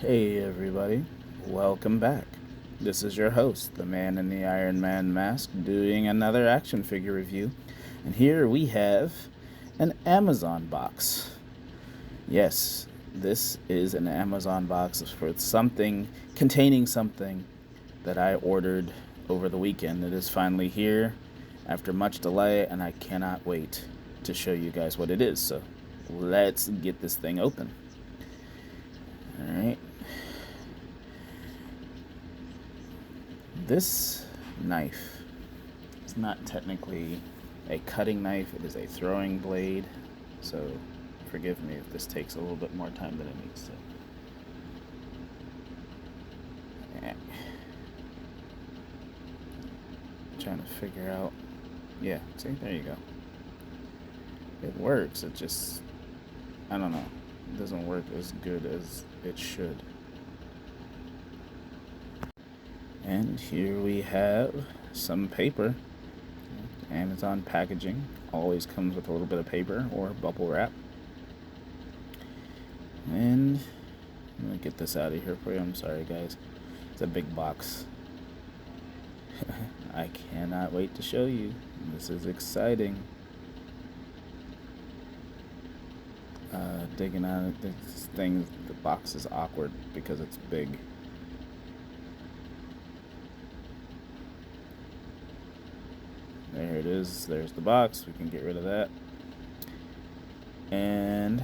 Hey everybody, welcome back. This is your host, the man in the Iron Man mask, doing another action figure review. And here we have an Amazon box. Yes, this is an Amazon box for something containing something that I ordered over the weekend. It is finally here after much delay, and I cannot wait to show you guys what it is. So let's get this thing open. Alright. This knife is not technically a cutting knife, it is a throwing blade, so forgive me if this takes a little bit more time than it needs to. Trying to figure out. Yeah, see, there you go. It works, it just, I don't know, it doesn't work as good as it should. And here we have some paper. Amazon packaging always comes with a little bit of paper or bubble wrap. And I'm gonna get this out of here for you. I'm sorry, guys. It's a big box. I cannot wait to show you. This is exciting. Digging out of this thing, the box is awkward because it's big. There it is. There's the box. We can get rid of that. And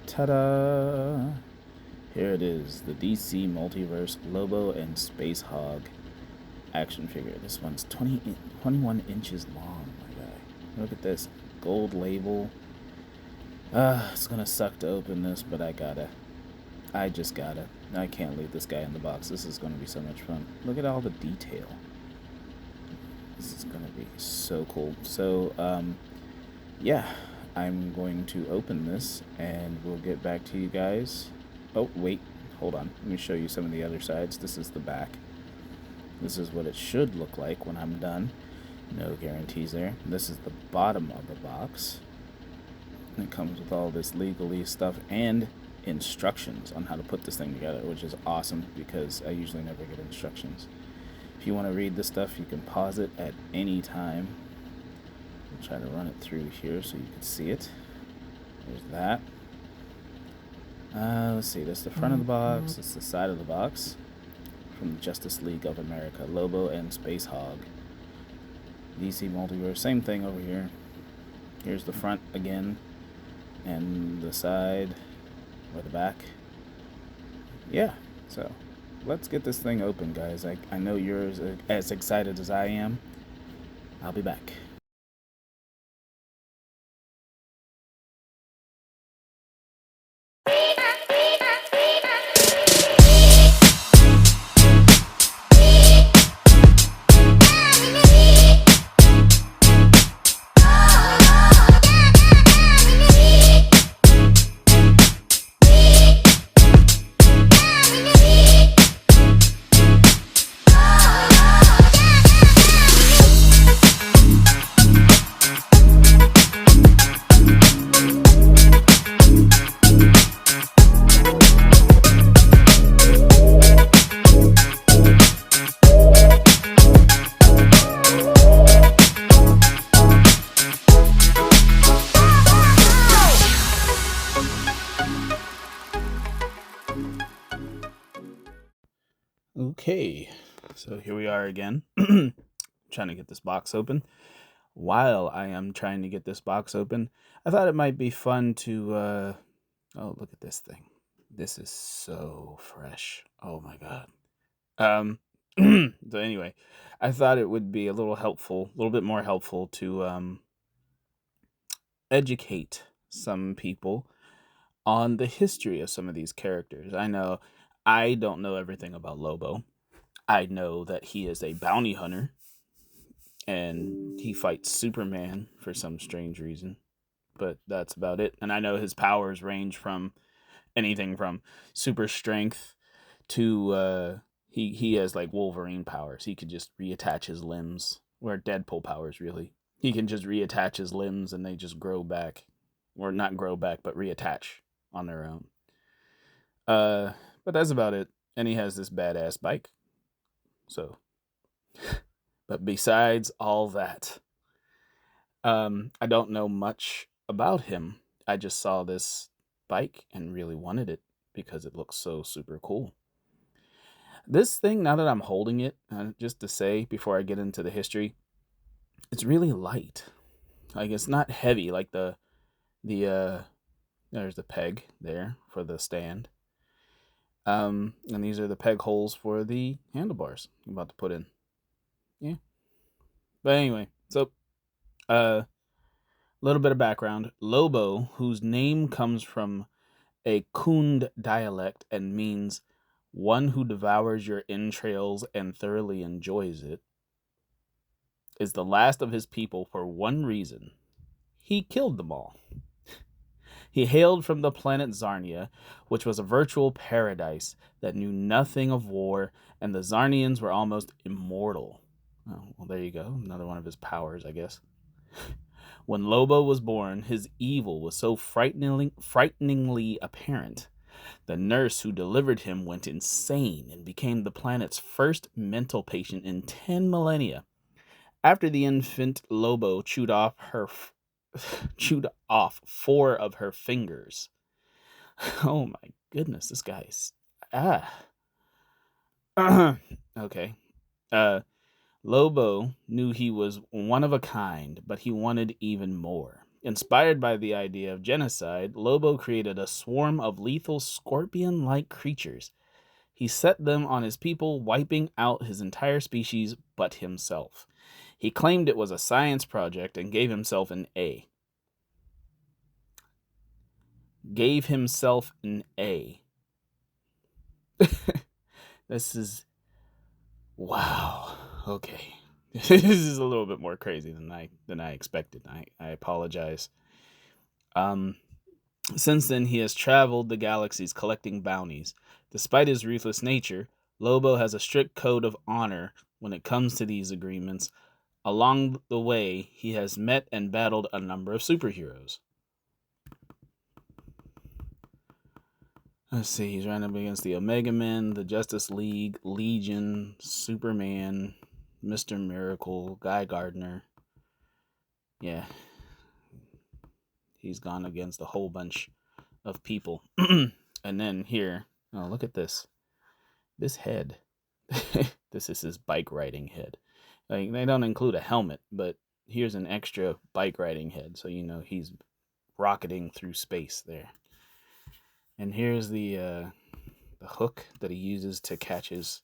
ta-da! Here it is, the DC Multiverse Lobo and Spacehog action figure. This one's 21 inches long, my guy. Look at this. Gold label. It's gonna suck to open this, but I just gotta. I can't leave this guy in the box. This is gonna be so much fun. Look at all the detail. This is gonna be so cool. So, yeah, I'm going to open this and we'll get back to you guys. Oh, wait, hold on. Let me show you some of the other sides. This is the back. This is what it should look like when I'm done. No guarantees there. This is the bottom of the box. And it comes with all this legalese stuff and instructions on how to put this thing together, which is awesome because I usually never get instructions. If you want to read this stuff, you can pause it at any time. I'll try to run it through here so you can see it. There's that. Let's see, that's the front of the box, that's the side of the box. From the Justice League of America, Lobo and Spacehog. DC Multiverse, same thing over here. Here's the front again, and the side, or the back. Yeah, so let's get this thing open, guys. I know you're as excited as I am. I'll be back. Okay, so here we are again, trying to get this box open. While I am trying to get this box open, I thought it might be fun to, oh, look at this thing. This is so fresh. Oh my God. So anyway, I thought it would be a little bit more helpful to, educate some people on the history of some of these characters. I know I don't know everything about Lobo. I know that he is a bounty hunter and he fights Superman for some strange reason, but that's about it. And I know his powers range from anything from super strength to he has like Wolverine powers. He could just reattach his limbs, or Deadpool powers really. He can just reattach his limbs and they just grow back, or not grow back, but reattach on their own. But that's about it. And he has this badass bike. So, but besides all that, I don't know much about him. I just saw this bike and really wanted it because it looks so super cool. This thing, now that I'm holding it, just to say before I get into the history, it's really light. Like it's not heavy like the there's the peg there for the stand. And these are the peg holes for the handlebars I'm about to put in. Yeah. But anyway, so a little bit of background. Lobo, whose name comes from a Kund dialect and means one who devours your entrails and thoroughly enjoys it, is the last of his people for one reason. He killed them all. He hailed from the planet Zarnia, which was a virtual paradise that knew nothing of war, and the Zarnians were almost immortal. Oh, well, there you go. Another one of his powers, I guess. When Lobo was born, his evil was so frighteningly apparent. The nurse who delivered him went insane and became the planet's first mental patient in 10 millennia. After the infant, Lobo chewed off chewed off 4 of her fingers. Oh my goodness, this guy's okay. Lobo knew he was one of a kind, but he wanted even more. Inspired by the idea of genocide, Lobo created a swarm of lethal scorpion-like creatures. He set them on his people, wiping out his entire species but himself. He claimed it was a science project and gave himself an A. Gave himself an A. This is... wow. Okay. This is a little bit more crazy than I expected. I apologize. Since then, he has traveled the galaxies collecting bounties. Despite his ruthless nature, Lobo has a strict code of honor when it comes to these agreements. Along the way, he has met and battled a number of superheroes. Let's see, he's running up against the Omega Men, the Justice League, Legion, Superman, Mr. Miracle, Guy Gardner. Yeah. He's gone against a whole bunch of people. And then here, oh, look at this. This head. This is his bike riding head. Like, they don't include a helmet, but here's an extra bike riding head, so you know he's rocketing through space there. And here's the hook that he uses to catch his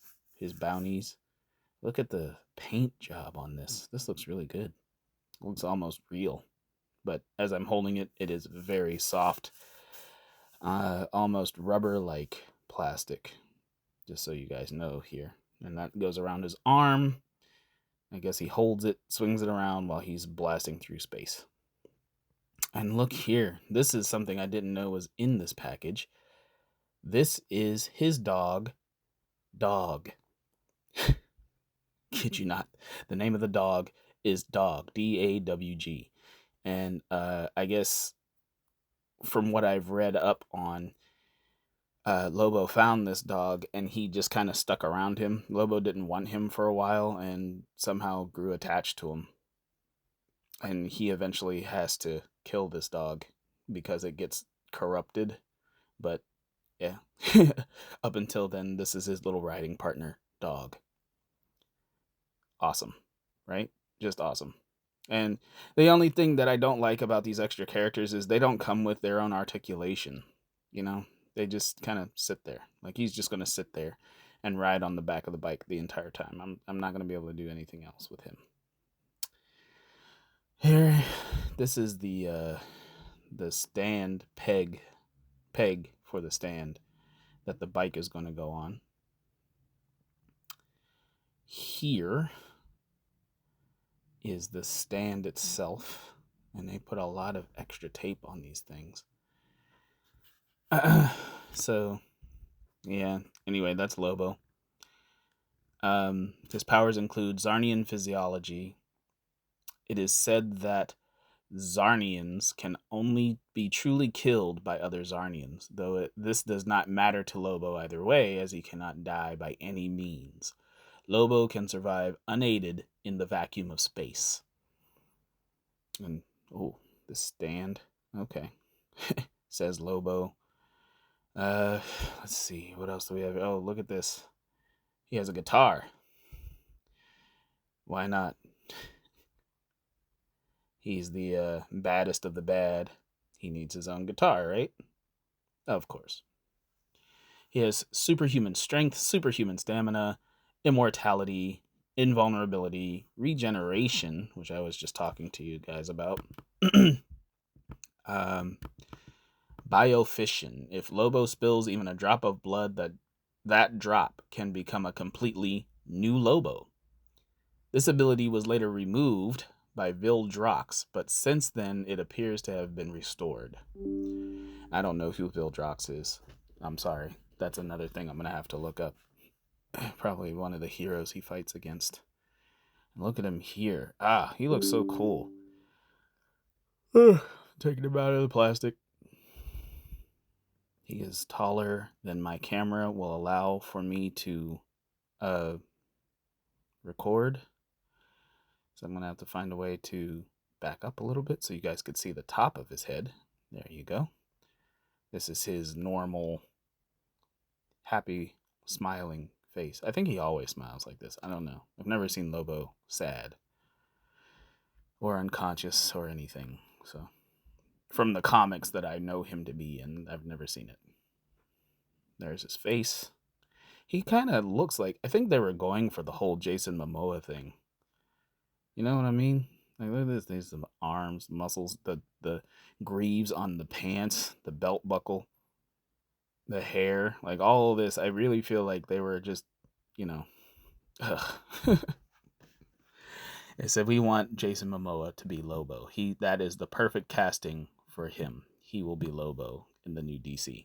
bounties. Look at the paint job on this. This looks really good. It looks almost real. But as I'm holding it, it is very soft. Almost rubber-like plastic. Just so you guys know here. And that goes around his arm. I guess he holds it, swings it around while he's blasting through space. And look here. This is something I didn't know was in this package. This is his dog, Dog. Kid you not. The name of the dog is Dog, D-A-W-G. And I guess from what I've read up on, Lobo found this dog and he just kind of stuck around him. Lobo didn't want him for a while and somehow grew attached to him. And he eventually has to kill this dog because it gets corrupted. But yeah, up until then, this is his little riding partner, Dog. Awesome, right? Just awesome. And the only thing that I don't like about these extra characters is they don't come with their own articulation. You know, they just kind of sit there. Like, he's just going to sit there and ride on the back of the bike the entire time. I'm not going to be able to do anything else with him. Here, this is the stand peg for the stand that the bike is going to go on. Here is the stand itself, and they put a lot of extra tape on these things. So, yeah. Anyway, that's Lobo. His powers include Zarnian physiology. It is said that Zarnians can only be truly killed by other Zarnians, though this does not matter to Lobo either way, as he cannot die by any means. Lobo can survive unaided in the vacuum of space. And, oh, the stand. Okay. Says Lobo. Let's see. What else do we have? Oh, look at this. He has a guitar. Why not? He's the baddest of the bad. He needs his own guitar, right? Of course. He has superhuman strength, superhuman stamina, immortality, invulnerability, regeneration, which I was just talking to you guys about. Biofission. If Lobo spills even a drop of blood, that drop can become a completely new Lobo. This ability was later removed by Vildrox, but since then it appears to have been restored. I don't know who Vildrox is. I'm sorry. That's another thing I'm going to have to look up. Probably one of the heroes he fights against. Look at him here. Ah, he looks so cool. Taking him out of the plastic. He is taller than my camera will allow for me to record. So I'm going to have to find a way to back up a little bit so you guys could see the top of his head. There you go. This is his normal, happy, smiling face. I think he always smiles like this. I don't know. I've never seen Lobo sad or unconscious or anything. So, from the comics that I know him to be in, I've never seen it. There's his face. He kind of looks like, I think they were going for the whole Jason Momoa thing. You know what I mean? Like, look at this. There's some arms, muscles, the greaves on the pants, the belt buckle, the hair, like all of this. I really feel like they were just, They said we want Jason Momoa to be Lobo. That is the perfect casting for him. He will be Lobo in the new DC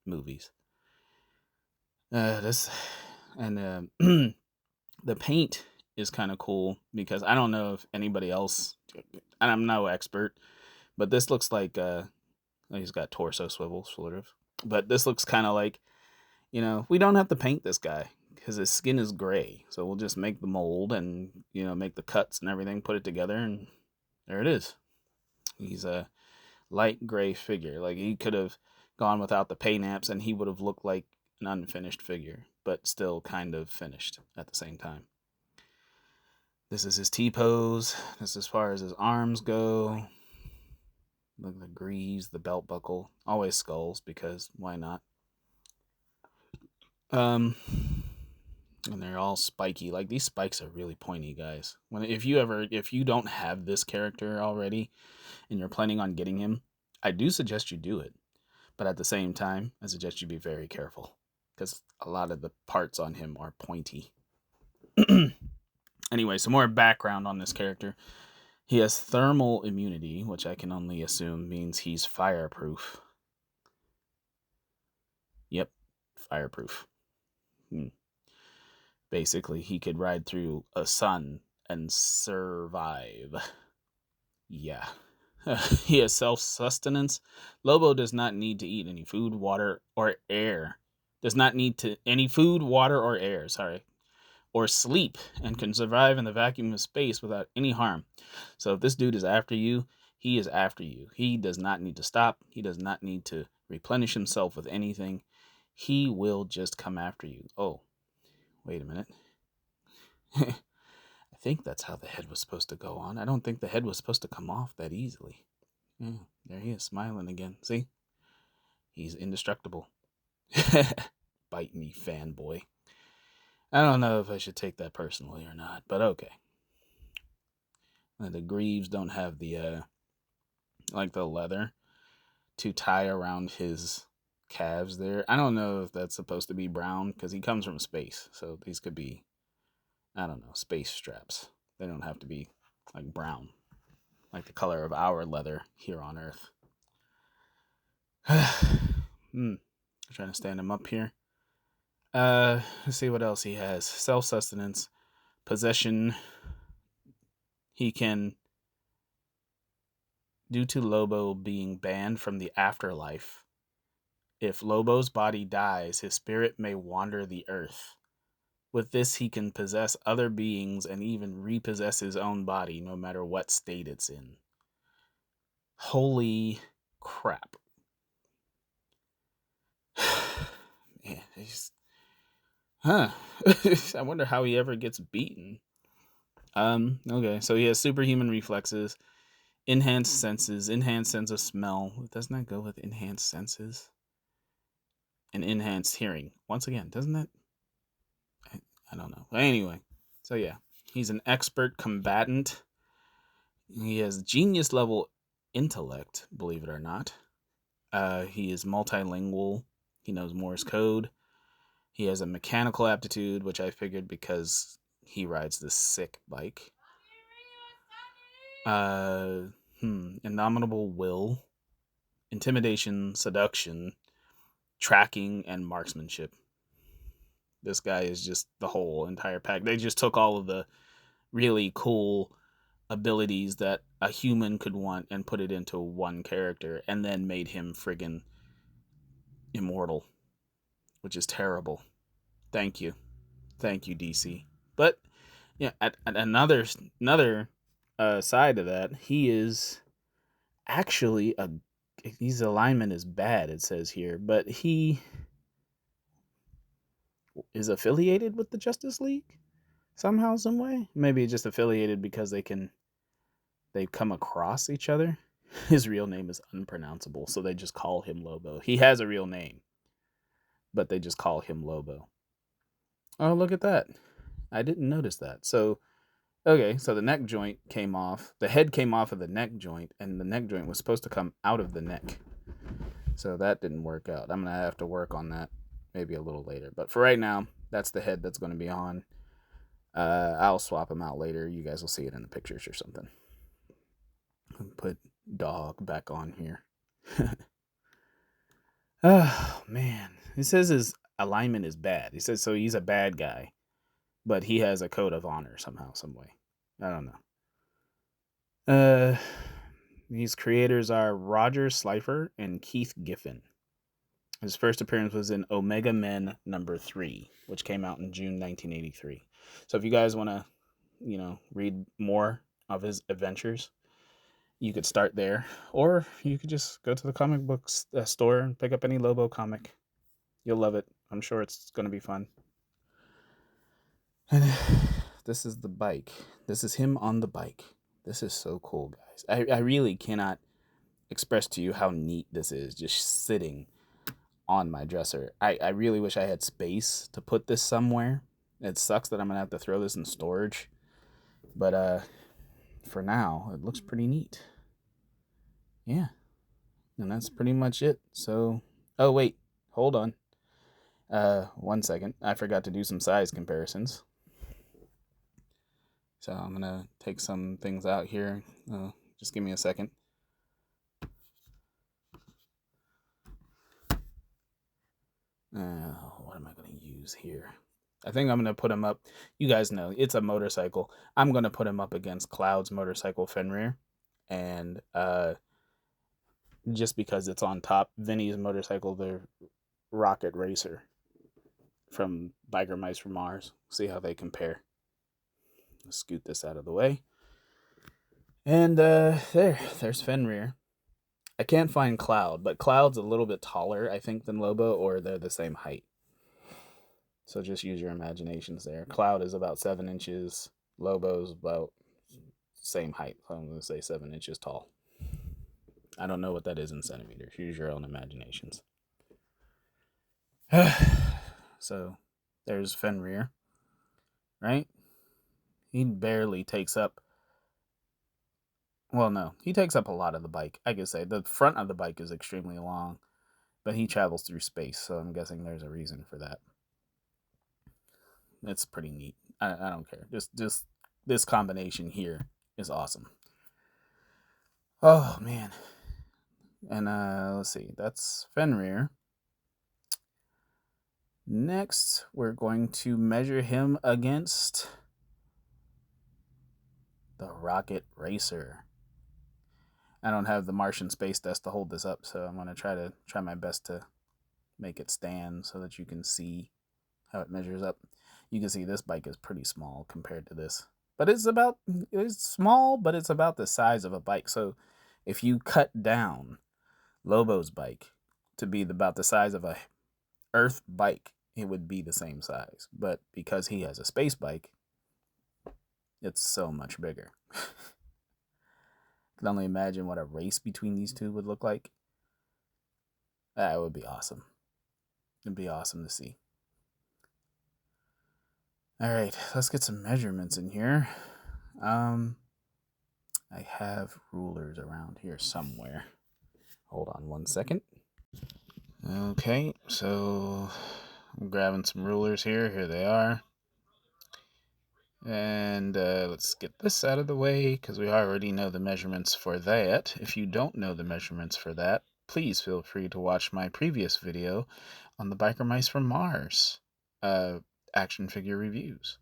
movies. The paint is kind of cool because I don't know if anybody else, and I'm no expert, but this looks like he's got torso swivels, sort of. But this looks kind of like, we don't have to paint this guy because his skin is gray. So we'll just make the mold and, make the cuts and everything, put it together, and there it is. He's a light gray figure. Like, he could have gone without the paint apps and he would have looked like an unfinished figure, but still kind of finished at the same time. This is his T-pose. This is as far as his arms go. Look at the greaves, the belt buckle. Always skulls, because why not? And they're all spiky. Like, these spikes are really pointy, guys. If you don't have this character already and you're planning on getting him, I do suggest you do it. But at the same time, I suggest you be very careful, because a lot of the parts on him are pointy. Anyway, some more background on this character. He has thermal immunity, which I can only assume means he's fireproof. Yep, fireproof. Basically, he could ride through a sun and survive. Yeah. He has self-sustenance. Lobo does not need to eat any food, water, or air. Or sleep, and can survive in the vacuum of space without any harm. So if this dude is after you, he is after you. He does not need to stop. He does not need to replenish himself with anything. He will just come after you. Oh, wait a minute. I think that's how the head was supposed to go on. I don't think the head was supposed to come off that easily. Yeah, there he is, smiling again. See? He's indestructible. Bite me, fanboy. I don't know if I should take that personally or not, but okay. The greaves don't have the the leather to tie around his calves there. I don't know if that's supposed to be brown, because he comes from space, so these could be, I don't know, space straps. They don't have to be like brown, like the color of our leather here on Earth. I'm trying to stand him up here. Let's see what else he has. Self-sustenance, possession. He can Due to Lobo being banned from the afterlife, if Lobo's body dies, his spirit may wander the earth. With this, he can possess other beings and even repossess his own body, no matter what state it's in. Holy crap. Man, huh. I wonder how he ever gets beaten. Okay, so he has superhuman reflexes, enhanced senses, enhanced sense of smell. Doesn't that go with enhanced senses? And enhanced hearing. Once again, doesn't that? I don't know. But anyway, so yeah, he's an expert combatant. He has genius level intellect, believe it or not. He is multilingual. He knows Morse code. He has a mechanical aptitude, which I figured because he rides this sick bike. Indomitable will, intimidation, seduction, tracking, and marksmanship. This guy is just the whole entire pack. They just took all of the really cool abilities that a human could want and put it into one character and then made him friggin' immortal, which is terrible. Thank you. Thank you, DC. But yeah, at another side of that, he is actually a his alignment is bad, it says here, but he is affiliated with the Justice League somehow, some way. Maybe just affiliated because they come across each other. His real name is unpronounceable, so they just call him Lobo. He has a real name, but they just call him Lobo. Oh, look at that. I didn't notice that. So, okay, so the neck joint came off. The head came off of the neck joint, and the neck joint was supposed to come out of the neck. So that didn't work out. I'm going to have to work on that maybe a little later. But for right now, that's the head that's going to be on. I'll swap them out later. You guys will see it in the pictures or something. I'll put dog back on here. Oh, man. He says his alignment is bad. He says so he's a bad guy, but he has a code of honor somehow, some way. I don't know. These creators are Roger Slifer and Keith Giffen. His first appearance was in Omega Men #3, which came out in June 1983. So if you guys want to, read more of his adventures, you could start there, or you could just go to the comic book store and pick up any Lobo comic. You'll love it. I'm sure it's going to be fun. And this is the bike. This is him on the bike. This is so cool, guys. I really cannot express to you how neat this is, just sitting on my dresser. I really wish I had space to put this somewhere. It sucks that I'm gonna have to throw this in storage, but for now it looks pretty neat. Yeah, and that's pretty much it. So, oh wait, hold on. 1 second. I forgot to do some size comparisons. So I'm gonna take some things out here. Just give me a second. What am I going to use here? I think I'm going to put him up. You guys know it's a motorcycle. I'm going to put him up against Cloud's motorcycle Fenrir. And just because it's on top, Vinny's motorcycle, the Rocket Racer from Biker Mice from Mars. See how they compare. Let's scoot this out of the way. And there's Fenrir. I can't find Cloud, but Cloud's a little bit taller, I think, than Lobo, or they're the same height. So just use your imaginations there. Cloud is about 7 inches. Lobo's about same height. So I'm going to say 7 inches tall. I don't know what that is in centimeters. Use your own imaginations. So there's Fenrir, right? He barely takes up. Well, no, he takes up a lot of the bike. I could say the front of the bike is extremely long, but he travels through space, so I'm guessing there's a reason for that. It's pretty neat. I don't care. Just this combination here is awesome. Oh man. And let's see. That's Fenrir. Next, we're going to measure him against the Rocket Racer. I don't have the Martian space dust to hold this up, so I'm going to try my best to make it stand so that you can see how it measures up. You can see this bike is pretty small compared to this. But it's small, but it's about the size of a bike. So if you cut down Lobo's bike to be about the size of a Earth bike, it would be the same size. But because he has a space bike, it's so much bigger. I can only imagine what a race between these two would look like. That would be awesome. It'd be awesome to see. All right, let's get some measurements in here. I have rulers around here somewhere. Hold on one second. Okay, so I'm grabbing some rulers here. Here they are. And let's get this out of the way because we already know the measurements for that. If you don't know the measurements for that, please feel free to watch my previous video on the Biker Mice from Mars action figure reviews.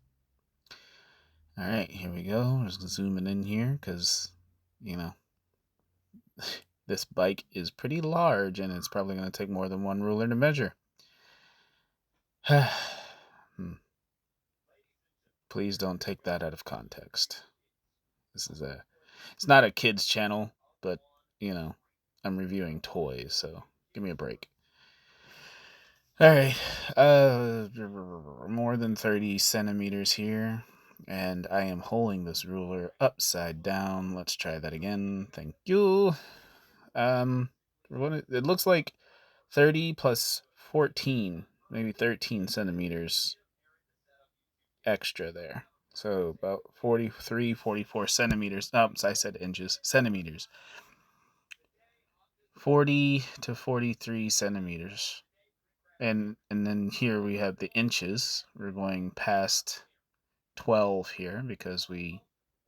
All right, here we go. Just zooming in here because, you know, this bike is pretty large and it's probably going to take more than one ruler to measure. Please don't take that out of context. It's not a kid's channel, but, you know, I'm reviewing toys, so give me a break. All right, more than 30 centimeters here, and I am holding this ruler upside down. Let's try that again. Thank you. It looks like 30 plus 14, maybe 13 centimeters extra there. So about 43, 44 centimeters. Oops, I said inches. Centimeters. 40 to 43 centimeters. And then here we have the inches. We're going past 12 here because we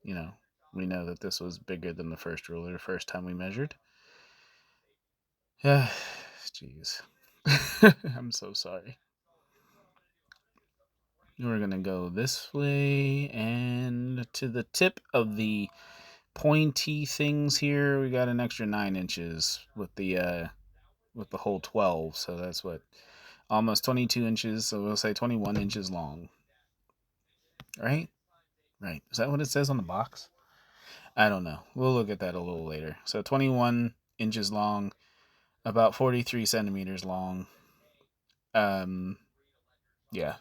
know that this was bigger than the first ruler the first time we measured. Jeez. I'm so sorry. We're going to go this way and to the tip of the pointy things here. We got an extra 9 inches with the whole 12. So that's what, almost 22 inches. So we'll say 21 inches long. Right? Right. Is that what it says on the box? I don't know. We'll look at that a little later. So 21 inches long, about 43 centimeters long. Yeah,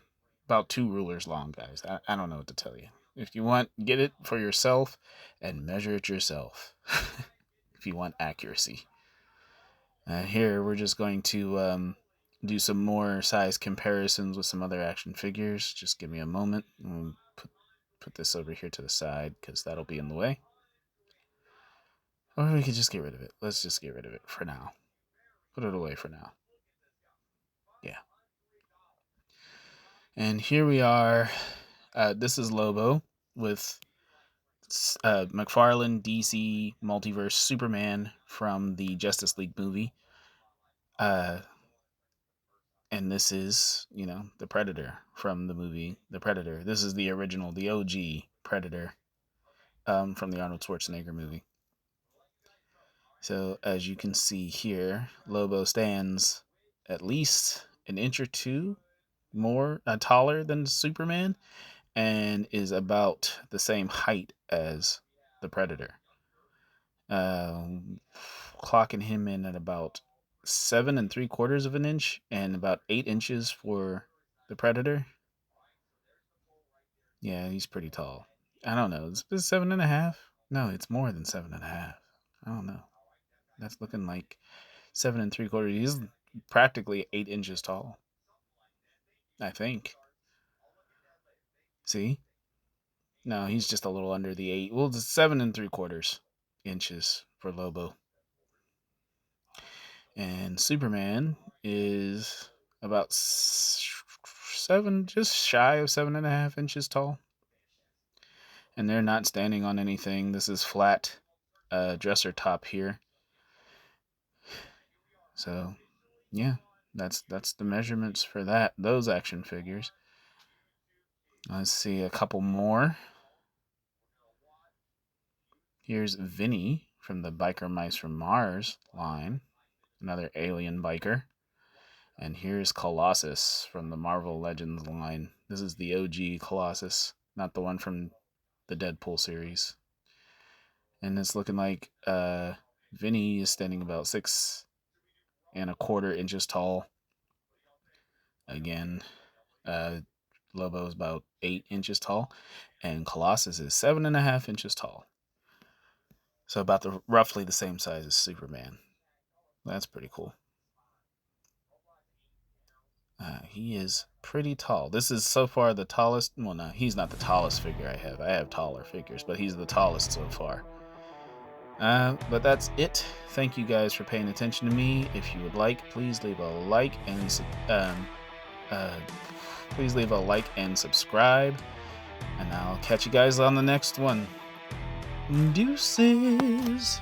about 2 rulers long, guys. I don't know what to tell you. If you want, get it for yourself and measure it yourself. If you want accuracy. Here, we're just going to do some more size comparisons with some other action figures. Just give me a moment. We'll put this over here to the side because that'll be in the way. Or we could just get rid of it. Let's just get rid of it for now. Put it away for now. Yeah. And here we are. This is Lobo with McFarlane, DC, Multiverse, Superman from the Justice League movie. And this is, the Predator from the movie The Predator. This is the original, the OG Predator from the Arnold Schwarzenegger movie. So as you can see here, Lobo stands at least an inch or two more taller than Superman and is about the same height as the Predator. Clocking him in at about 7 3/4 of an inch and about 8 inches for the Predator. Yeah, he's pretty tall. I don't know. It's 7.5. No, it's more than 7.5. I don't know. That's looking like 7 3/4. He's practically 8 inches tall. I think. See? No, he's just a little under the 8. Well, it's 7 3/4 inches for Lobo. And Superman is about 7, just shy of 7.5 inches tall. And they're not standing on anything. This is flat dresser top here. So, yeah, that's the measurements for those action figures. Let's see a couple more. Here's Vinny from the Biker Mice from Mars line, another alien biker. And here's Colossus from the Marvel Legends line. This is the OG Colossus, not the one from the Deadpool series. And it's looking like Vinny is standing about 6¼ inches tall. Again, Lobo is about 8 inches tall, and Colossus is 7½ inches tall. So about roughly the same size as Superman. That's pretty cool. He is pretty tall. This is so far the tallest. Well, no, he's not the tallest figure I have. I have taller figures, but he's the tallest so far. But that's it. Thank you guys for paying attention to me. If you would like, please leave a like and subscribe. And I'll catch you guys on the next one. Deuces.